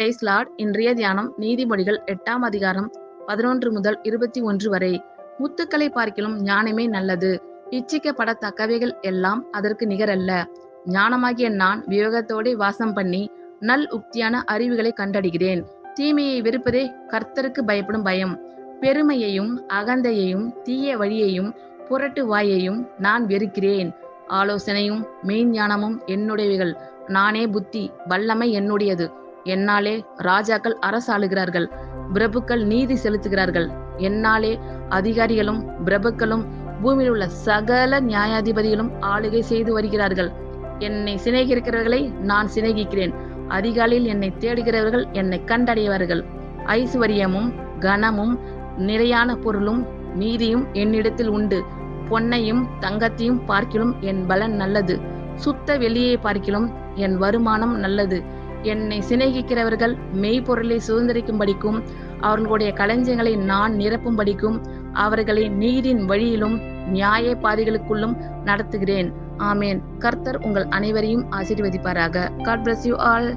Price Lord. இன்றைய தியானம் நீதிமொழிகள் 8ஆம் அதிகாரம் 11 முதல் 21 வரை. முத்துக்களை பார்க்கிலும் ஞானமே நல்லது, இச்சிக்கப்படத்தக்கவைகள் எல்லாம் அதற்கு நிகரல்ல. ஞானமாகிய நான் விவேகத்தோடே வாசம் பண்ணி நல் உக்தியான அறிவுகளை கண்டடைகிறேன். தீமையை வெறுப்பதே கர்த்தருக்கு பயப்படும் பயம். பெருமையையும் அகந்தையையும் தீய வழியையும் புரட்டு வாயையும் நான் வெறுக்கிறேன். ஆலோசனையும் மெய்ஞானமும் என்னுடையவைகள். நானே புத்தி, வல்லமை என்னுடையது. என்னாலே ராஜாக்கள் அரசாளுகிறார்கள், பிரபுக்கள் நீதி செலுத்துகிறார்கள். என்னாலே அதிகாரிகளும் பிரபுக்களும் பூமியில் உள்ள சகல நியாயாதிபதிகளும் ஆளுகை செய்து வருகிறார்கள். என்னை சிநேகிக்கிறவர்களை நான் சிநேகிக்கிறேன். அதிகாலையில் என்னை தேடுகிறவர்கள் என்னை கண்டடைவார்கள். ஐசுவரியமும் கனமும் நிறையான பொருளும் நீதியும் என்னிடத்தில் உண்டு. பொன்னையும் தங்கத்தையும் பார்க்கிலும் என் பலன் நல்லது, சுத்த வெள்ளியை பார்க்கிலும் என் வருமானம் நல்லது. என்னை சிநேகிக்கிறவர்கள் மெய்ப்பொருளை சுதந்திரிக்கும்படிக்கும் அவர்களுடைய களஞ்சியங்களை நான் நிரப்பும்படிக்கும் அவர்களை நீதியின் வழியிலும் நியாய பாதைகளுக்குள்ளும் நடத்துகிறேன். ஆமேன். கர்த்தர் உங்கள் அனைவரையும் ஆசீர்வதிப்பாராக. God bless you all.